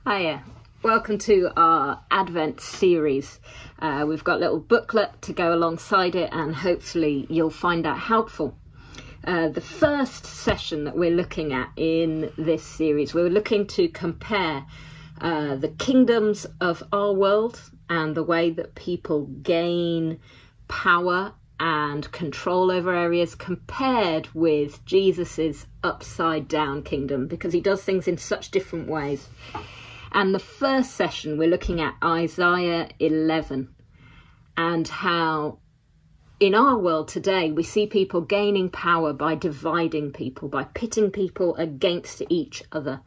Hiya, welcome to our Advent series. We've got a little booklet to go alongside it and hopefully you'll find that helpful. The first session that we're looking at in this series, we're looking to compare the kingdoms of our world and the way that people gain power and control over areas compared with Jesus's upside down kingdom, because he does things in such different ways. And the first session, we're looking at Isaiah 11 and how in our world today, we see people gaining power by dividing people, by pitting people against each other,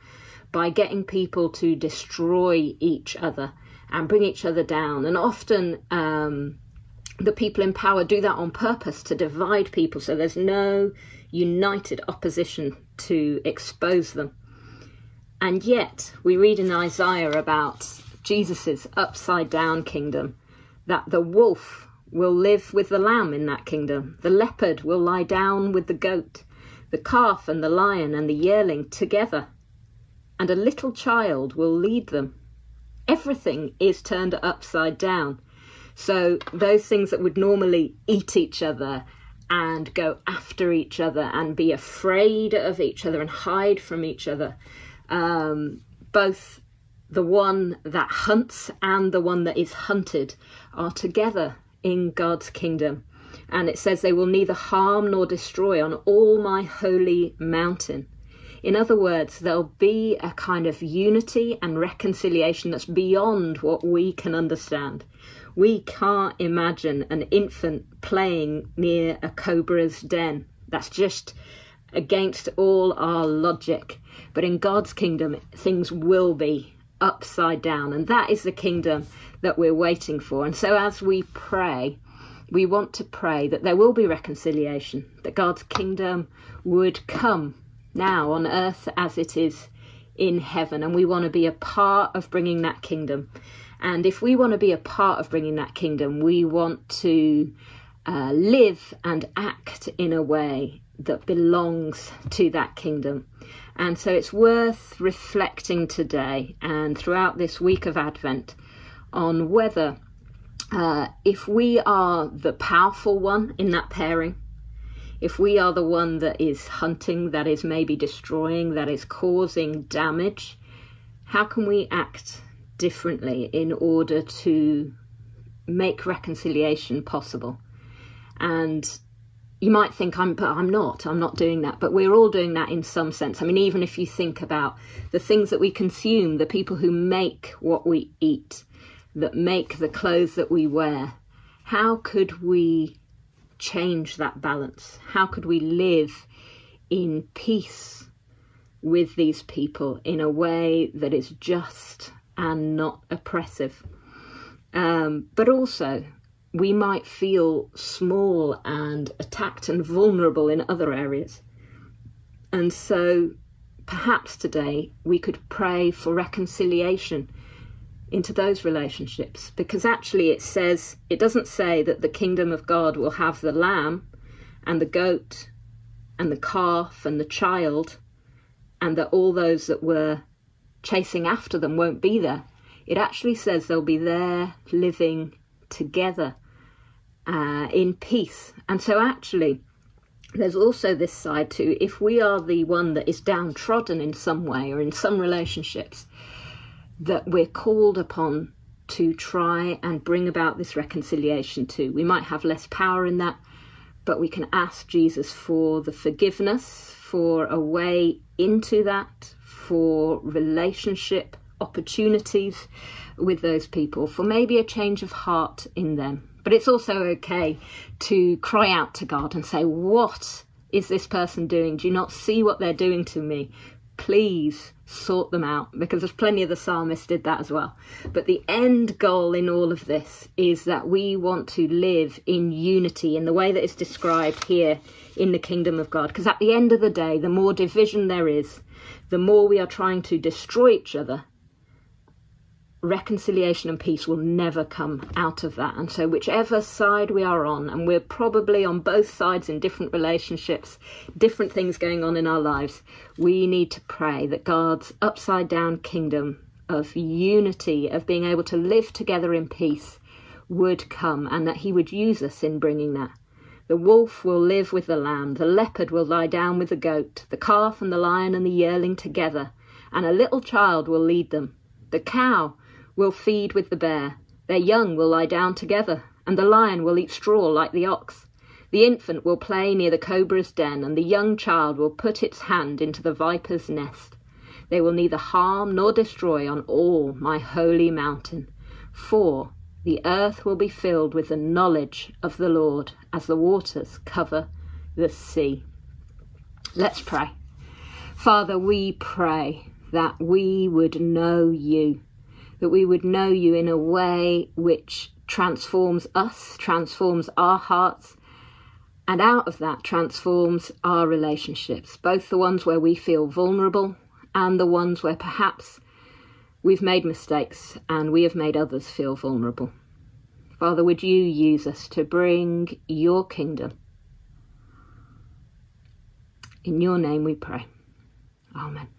by getting people to destroy each other and bring each other down. And often the people in power do that on purpose, to divide people so there's no united opposition to expose them. And yet we read in Isaiah about Jesus's upside down kingdom, that the wolf will live with the lamb in that kingdom. The leopard will lie down with the goat, the calf and the lion and the yearling together, and a little child will lead them. Everything is turned upside down. So those things that would normally eat each other and go after each other and be afraid of each other and hide from each other, both the one that hunts and the one that is hunted are together in God's kingdom. And it says they will neither harm nor destroy on all my holy mountain. In other words, there'll be a kind of unity and reconciliation that's beyond what we can understand. We can't imagine an infant playing near a cobra's den. That's just against all our logic. But in God's kingdom, things will be upside down. And that is the kingdom that we're waiting for. And so as we pray, we want to pray that there will be reconciliation, that God's kingdom would come now on earth as it is in heaven. And we want to be a part of bringing that kingdom. And if we want to be a part of bringing that kingdom, we want to live and act in a way that belongs to that kingdom. And so it's worth reflecting today and throughout this week of Advent on whether if we are the powerful one in that pairing, if we are the one that is hunting, that is maybe destroying, that is causing damage, how can we act differently in order to make reconciliation possible? And you might think, I'm not doing that, but we're all doing that in some sense. I mean, even if you think about the things that we consume, the people who make what we eat, that make the clothes that we wear, how could we change that balance? How could we live in peace with these people in a way that is just and not oppressive? But also, we might feel small and attacked and vulnerable in other areas. And so perhaps today we could pray for reconciliation into those relationships, because actually it doesn't say that the kingdom of God will have the lamb and the goat and the calf and the child, and that all those that were chasing after them won't be there. It actually says they'll be there living together in peace. And so actually there's also this side too. If we are the one that is downtrodden in some way or in some relationships, that we're called upon to try and bring about this reconciliation too. We might have less power in that, but we can ask Jesus for the forgiveness, for a way into that, for relationship opportunities with those people, for maybe a change of heart in them. But it's also okay to cry out to God and say, what is this person doing? Do you not see what they're doing to me? Please sort them out, because there's plenty of the psalmists did that as well. But the end goal in all of this is that we want to live in unity in the way that is described here in the kingdom of God. Because at the end of the day, the more division there is, the more we are trying to destroy each other, reconciliation and peace will never come out of that. And so whichever side we are on, and we're probably on both sides in different relationships, different things going on in our lives, we need to pray that God's upside down kingdom of unity, of being able to live together in peace would come, and that he would use us in bringing that. The wolf will live with the lamb, the leopard will lie down with the goat, the calf and the lion and the yearling together, and a little child will lead them. The cow will feed with the bear, their young will lie down together, and the lion will eat straw like the ox. The infant will play near the cobra's den, and the young child will put its hand into the viper's nest. They will neither harm nor destroy on all my holy mountain, for the earth will be filled with the knowledge of the Lord as the waters cover the sea. Let's pray. Father, we pray that we would know you, that we would know you in a way which transforms us, transforms our hearts, and out of that transforms our relationships, both the ones where we feel vulnerable and the ones where perhaps we've made mistakes and we have made others feel vulnerable. Father, would you use us to bring your kingdom? In your name we pray. Amen.